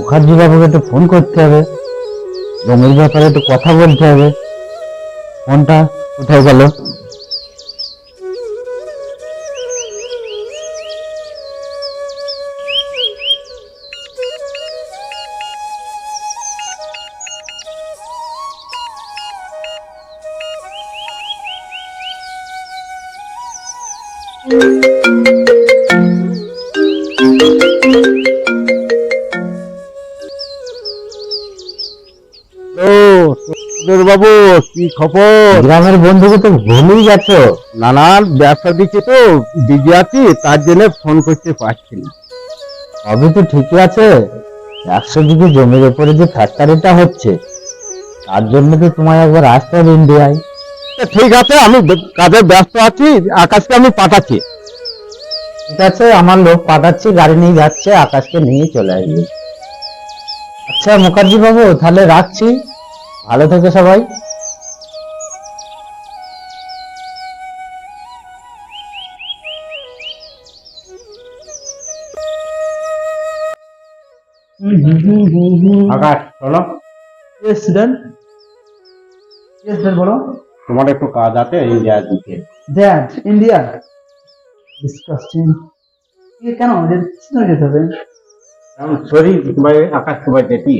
মুখার্জি বাবুকে একটু ফোন করতে হবে, জমির ব্যাপারে একটু কথা বলতে হবে। ফোনটা কোথায় গেল? বাবু, কি খবর? গ্রামের বন্ধুকে তো ভুলেই গেছো। নানান ব্যবসা দিচ্ছে তো, বিজি আছি, তার জন্য ফোন করতে পারছি না। সবই তো ঠিকই আছে, 100 বিঘে জমির উপরে যে ফ্যাক্টরিটা হচ্ছে তার জন্য তো তোমায় একবার আসতে হবে ইন্ডিয়ায়। তা ঠিক আছে, আমি কাজে ব্যস্ত আছি, আকাশকে আমি পাঠাচ্ছি। ঠিক আছে, আমার লোক পাঠাচ্ছি, গাড়ি নিয়ে যাচ্ছে, আকাশকে নিয়ে চলে আসবে। আচ্ছা মুখার্জি বাবু, তাহলে রাখছি, ভালো থেকো সবাই। আকাশ চলো, Yes, Dad. Yes, Dad, বলো। তোমার একটু কাজ আছে ইন্ডিয়ার দিকে। Dad, India. Disgusting. কেন যেতে হবে? সরি ভাই, আকাশ তোমায় দেখি।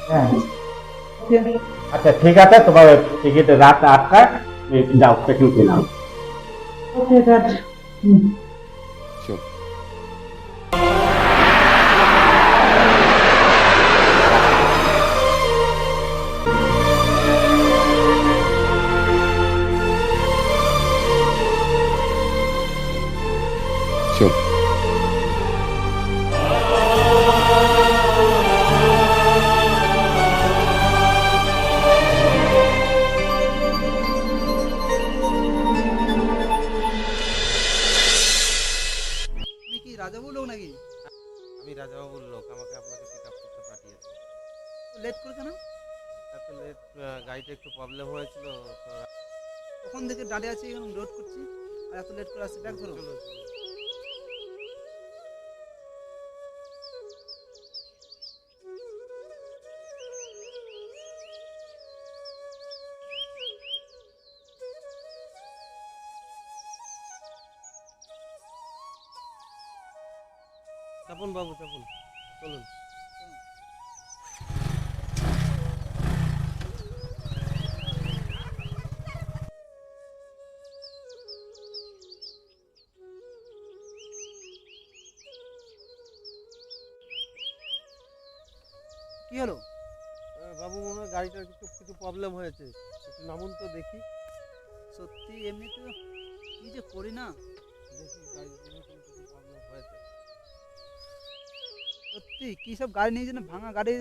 Dad. Okay. আচ্ছা ঠিক আছে, তোমার টিকিট রাত 8টায়, যাও পেকিং করে নাও। Okay, Dad. তুমি কি রাজাবুর লোক নাকি? আমি রাজাবাবুর লোক, আমাকে আপনাকে পিক আপ করতে পাঠিয়েছে। লেট করে কেন? এত লেট, গাড়িটা একটু প্রবলেম হয়েছিল তো। কখন থেকে দাঁড়িয়ে আছি, এখন লোড করছি, আর এত লেট করে আসছি। ব্যাগ ধরো। চলো চলো। চাপুন বাবু, চাপুন, চলুন। কি হলো? বাবু, মনে হয় গাড়িটার কিছু কিছু প্রবলেম হয়েছে, একটু নামুন তো দেখি। সত্যি এমনি তো কি যে করি না। দেখি গাড়ির কিছু প্রবলেম হয়েছে। সত্যি কি সব গাড়ি নিয়ে যেন ভাঙা গাড়ি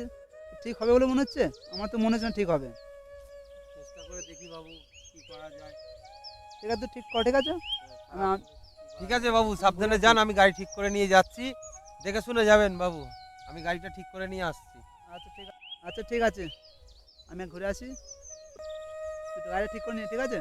ঠিক হবে বলে মনে হচ্ছে? আমার তো মনে হচ্ছে না ঠিক হবে। চেষ্টা করে দেখি বাবু, কি করা যায়। ঠিক আছে, ঠিক কর, ঠিক আছে। আমি- ঠিক আছে বাবু, সাবধানে যান, আমি গাড়ি ঠিক করে নিয়ে যাচ্ছি। দেখে শুনে যাবেন বাবু, আমি গাড়িটা ঠিক করে নিয়ে আসছি। আচ্ছা ঠিক আছে, আমি ঘুরে আসি, তুই তো গাড়ি ঠিক করে নিয়ে, ঠিক আছে।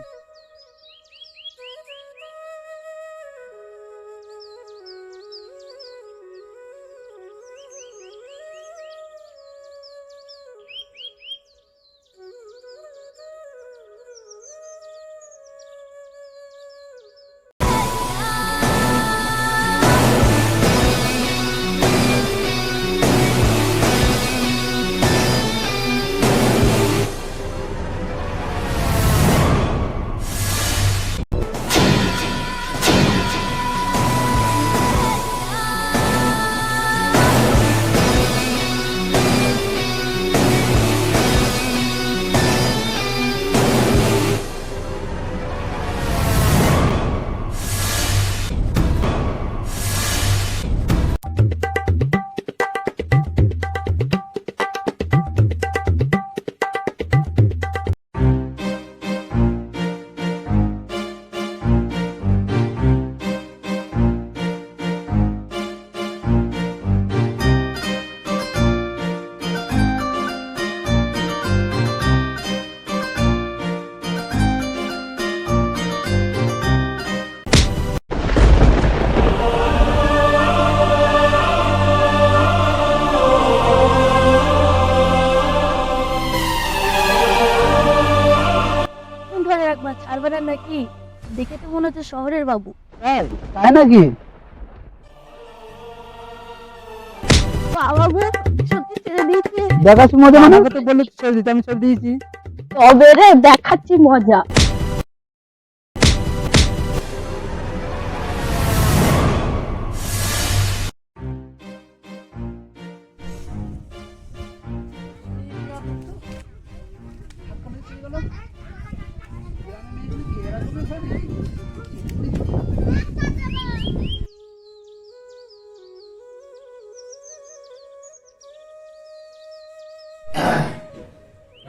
এখানকার নাকি? দেখে তো মনে হচ্ছে শহরের বাবু। তাই নাকি? বাবু সত্যি ছেড়ে দিয়েছে। দেখাচ্ছি মজা, মানে আমাকে তো বললে ছেড়ে দিতে, আমি ছেড়ে দিয়েছি। তবে রে দেখাচ্ছি মজা।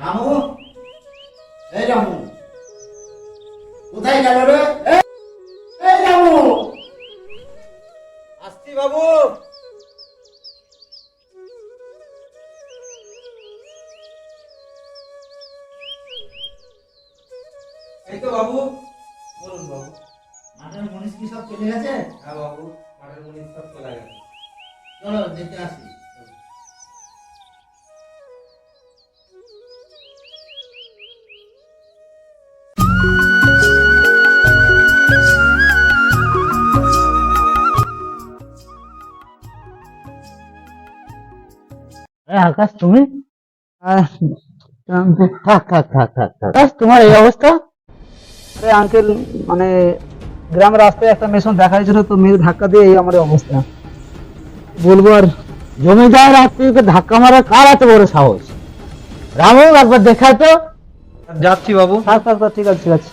রামু, এই রামু, কোথায় গেল রে? এই রামু, আসছি বাবু। এই তো বাবু, বলুন বাবু। মাঠের মনীষ কি সব চলে গেছে? হ্যাঁ বাবু, মাঠের মুনিশ সব চলে গেছে। চলো দেখে আসি। আকাশ, তুমি? থাক থাক থাক থাক থাক। আকাশ, তোমার এই অবস্থা? আরে আঙ্কেল, মানে গ্রামের রাস্তায় একটা মেশিন দেখা হয়েছিল, তো মেরে ধাক্কা দিয়ে এই আমার এই অবস্থা। বলবো আর? জমিদার আত্মীয়কে ধাক্কা মারা কার এত বড় সাহস? রামু, একবার দেখায় তো। যাচ্ছি বাবু। থাক থাক থাক, ঠিক আছে ঠিক আছে।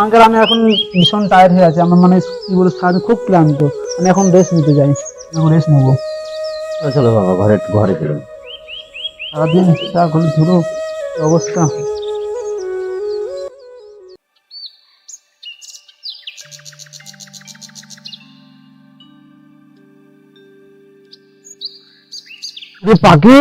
আঙ্কেল, আমি এখন ভীষণ টায়ার্ড হয়ে আছে, আমার মানে কি বলে সারাদিন খুব ক্লান্ত। আমি এখন রেস্ট নিতে যাই, এখন রেস্ট নেবো। চলো চলো বাবা, ঘরে ঘরে চলো। সারাদিন যা ঘরে ধুলো অবস্থা। পাখি,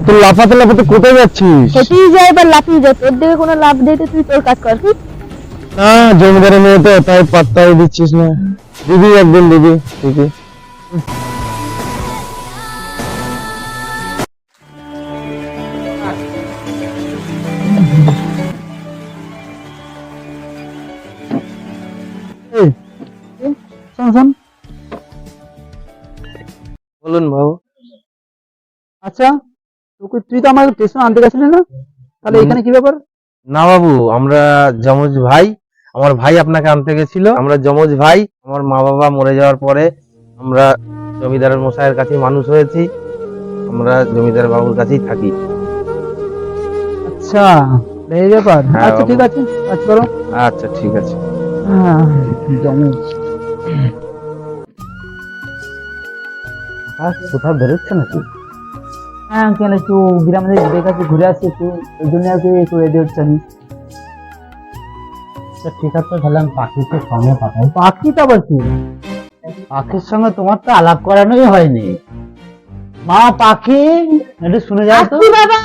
তুই লাফাতে লাফাতে কোথায় যাচ্ছিস? হেঁটেই যায় এবার লাফিয়ে যায়, তোর দিকে কোনো লাভ দিতে তুই তোর কাজ কর। না, জমিদারের মেয়ে তো, তাই পাত্তাই দিচ্ছিস না। দিদি একদিন দিদি দিদি। শোন শোন, বলুন বাবু। আচ্ছা তুই তো আমার স্টেশন আনতে গেছিলি না, তাহলে এখানে কি ব্যাপার? না বাবু, আমরা যমজ ভাই। আমার ভাই আপনাকে আনতে গেছিল, আমরা যমজ ভাই। আমার মা বাবা মরে যাওয়ার পরে আমরা জমিদারের মশাইয়ের কাছে মানুষ হয়েছি, আমরা জমিদার বাবুর কাছেই থাকি। আচ্ছা এই ব্যাপার। হ্যাঁ, আচ্ছা বাবু। ঠিক আছে, কাজ করো। আচ্ছা ঠিক আছে। হ্যাঁ, জমজ। আকাশ, কোথাও বেরোচ্ছে নাকি? হ্যাঁ আঙ্কেল, একটু গ্রামের দিকে কাছে ঘুরে আসছি, একটু ওই জন্য আর কি একটু রেডি হচ্ছে আমি। ঠিক আছে, তাহলে আমি পাখিকে সঙ্গে পাঠাই। পাখি তো আবার কি? পাখির সঙ্গে তোমার তো আলাপ করানোই হয়নি। মা পাখি, একটু শুনে যাও তো। আসছি বাবা।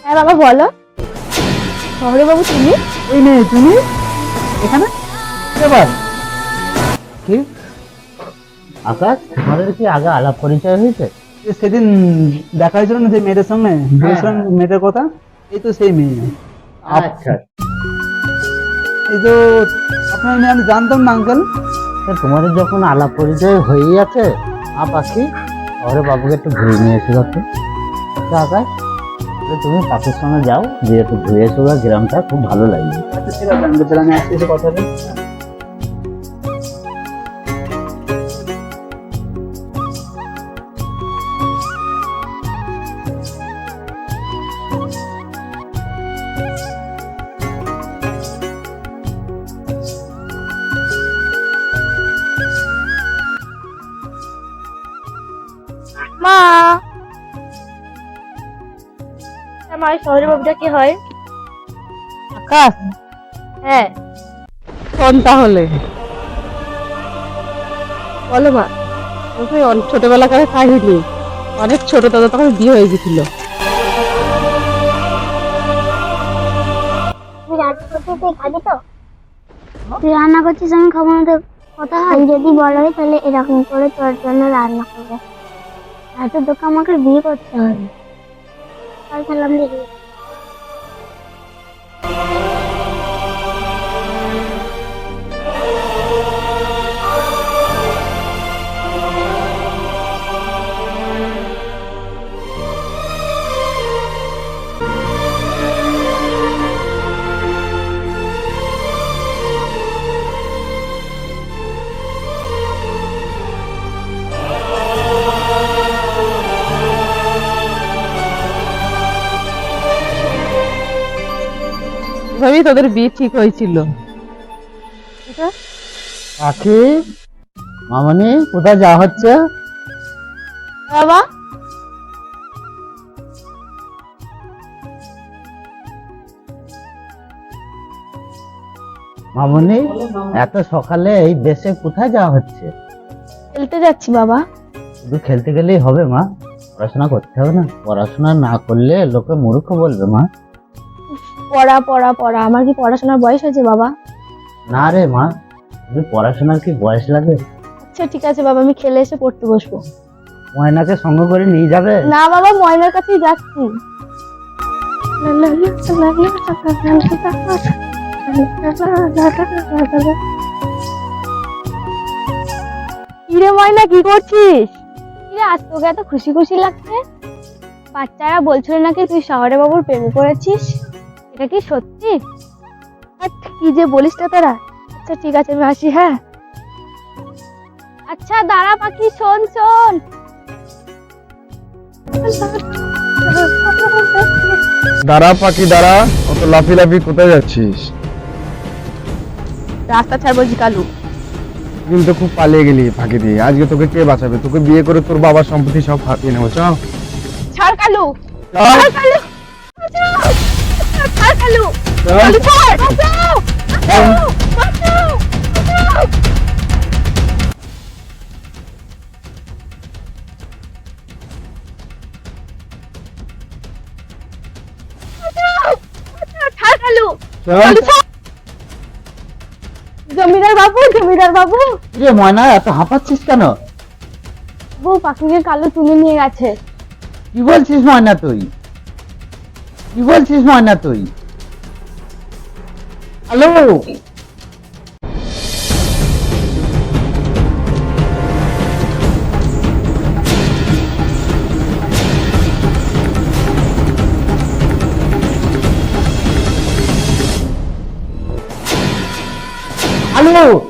হ্যাঁ বাবা বলো। শহরে বাবু তুমি? এই নে তুমি এখানে কি ব্যাপার? কি আকাশ, তোমাদের কি আগে আলাপ পরিচয় হয়েছে? সেদিন দেখা হয়েছিল না যে মেয়েদের সঙ্গে, বলেছিলাম মেয়েটার কথা, এই তো সেই মেয়ে। আচ্ছা, এই তো আপনার মেয়ে, আমি জানতাম না আঙ্কেল। তা তোমাদের যখন আলাপ পরিচয় হয়েই আছে, পাখি শহরে বাবুকে একটু ঘুরে নিয়ে এসে যাচ্ছে। আচ্ছা আকাশ, তাহলে তুমি পাখির সঙ্গে যাও, যে একটু ঘুরে এসো, গ্রামটা খুব ভালো লাগবে। আচ্ছা ঠিক আছে আঙ্কেল, তাহলে আমি আসছি, এসে কথা বলি। মা, আমার শহরের বাবুটা কি হয়? আকাশ, হ্যাঁ শোন তাহলে। বলো মা। তোকে অনেক ছোটবেলাকার কাহিনী, অনেক ছোট দাদা তখন বিয়ে হয়ে গেছিল। তুই রান্না করছিস, তুই খাবি তো? তুই রান্না করছিস, আমি খাবো না তো কথা হয়? যদি বলা হয় তাহলে এরকম করে তোর জন্য রান্না করবে। তাতে তোকে আমাকে বিয়ে করতে হবে। চল তাহলে আমরা বিয়ে করি। এভাবেই তোদের বিয়ে ঠিক হয়েছিল। পাখি, মামনি, কোথায় যাওয়া হচ্ছে? বাবা মামনি, এত সকালে এই দেশে কোথায় যাওয়া হচ্ছে? খেলতে যাচ্ছি বাবা। শুধু খেলতে গেলেই হবে মা? পড়াশোনা করতে হবে না? পড়াশোনা না করলে লোকে মূর্খ বলবে মা। পড়া পড়া পড়া, আমার কি পড়াশোনার বয়স হয়েছে বাবা? না রে মা, শুধু পড়াশোনার কি বয়স লাগে? আচ্ছা ঠিক আছে বাবা, আমি খেলে এসে পড়তে বসবো। ময়নাকে সঙ্গে করে নিয়ে যাবে? না বাবা, ময়নার কাছেই যাচ্ছি। কিরে ময়না, কি করছিস? কিরে আজ তোকে এত খুশি খুশি লাগছে? বাচ্চারা বলছিল নাকি তুই শহরে বাবুর প্রেমে পড়েছিস, এটা কি সত্যি? হ্যাট, কি যে বলিস না তোরা। আচ্ছা ঠিক আছে, আমি আসি। হ্যাঁ আচ্ছা দাঁড়া পাখি, শোন শোন। দাঁড়া পাখি দাঁড়া, অত লাফি লাফি কোথায় যাচ্ছিস? রাস্তা ছাড় বলছি কালু। কিন্তু খুব পালিয়ে গেলি ফাঁকি দিয়ে, আজকে তোকে কে বাঁচাবে? তোকে বিয়ে করে তোর বাবার সম্পত্তি সব হাতিয়ে নেবো। চল ছাড় কালু, চল, ছাড় কালু, বাঁচাও! ছাড় কালু, চল। কালু ছাড়, বাঁচাও! বাঁচাও! বাঁচাও! বাঁচাও! বাঁচাও! বাঁচাও! ছাড় কালু, চল। কালু ছাড়! জমিদার বাবু, জমিদার বাবু, রে ময়না, এত হাঁপাচ্ছিস কেন? বউ পাখিকে কালু তুলে নিয়ে গেছে। কি বলছিস ময়না তুই? কি বলছিস ময়না তুই? হ্যালো, হ্যালো,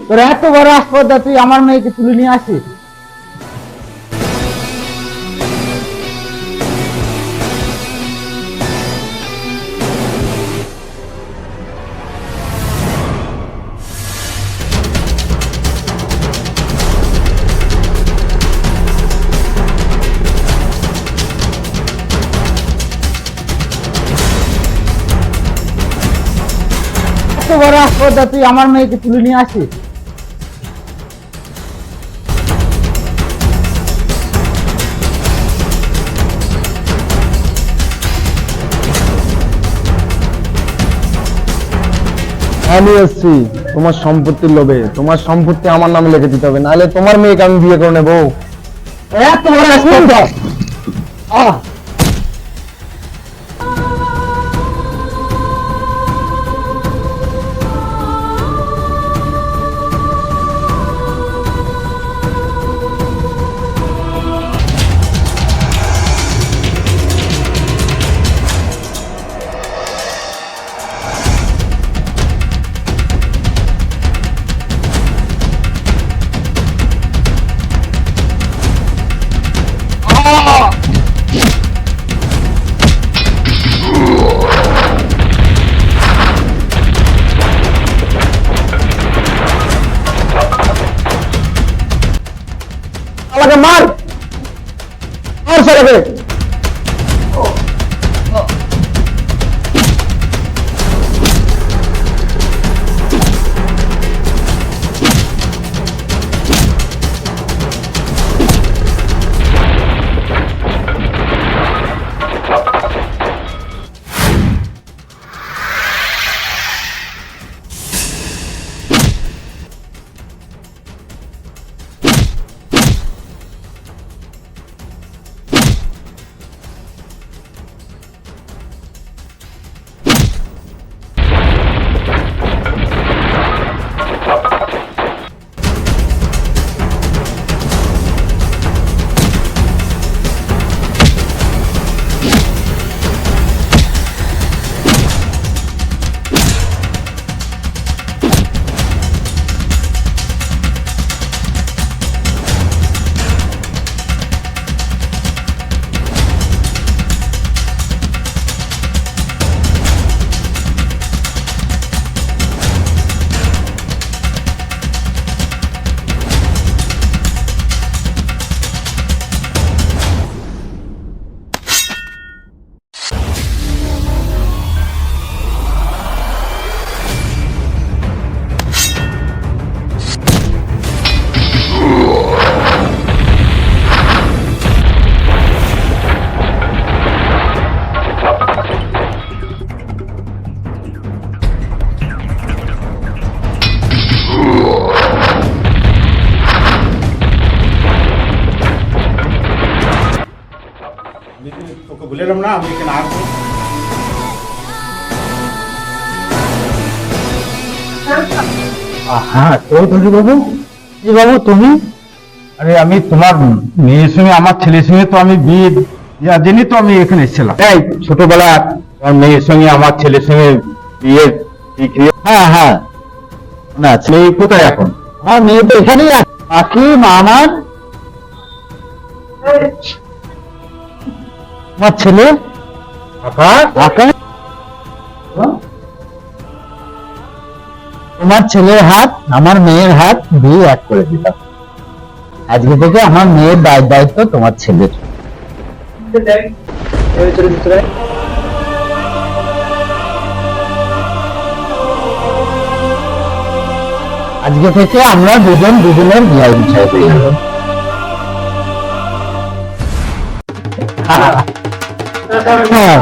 তোর এত বড় আসপর্দা, তুই আমার মেয়েকে তুলে নিয়ে আসিস? এত বড় আসপর্দা, তুই আমার মেয়েকে তুলে নিয়ে আসিস? আমি এসছি তোমার সম্পত্তির লোভে। তোমার সম্পত্তি আমার নামে লিখে দিতে হবে, নাহলে তোমার মেয়েকে আমি বিয়ে করে নেবো। এত বড় আসপর্দা! আহ! আমাকে মার, মার ছেলেকে। বললাম না আমি এখানে আসবো। হ্যাঁ চৌধুরী বাবু, কি বাবু তুমি? আরে আমি তোমার মেয়ের সঙ্গে আমার ছেলের সঙ্গে তো আমি বিয়ে দেওয়ার জন্যই তো আমি এখানে এসেছিলাম। এই ছোটবেলা তোমার মেয়ের সঙ্গে আমার ছেলের সঙ্গে বিয়ে ঠিক হয়ে- হ্যাঁ হ্যাঁ, না ছেলে কোথায় এখন? আমার মেয়ে তো এখানেই আছে। বাকি আমার আমার ছেলে আকাশ, তোমার ছেলের হাত আমার মেয়ের হাত বিয়ে এক করে দিলাম। আজকে থেকে আমার মেয়ের দায়িত্ব তোমার ছেলের। আজকে থেকে আমরা দুজন দুজনের বিয়ে বিষয় হয়ে গেল। হ্যাঁ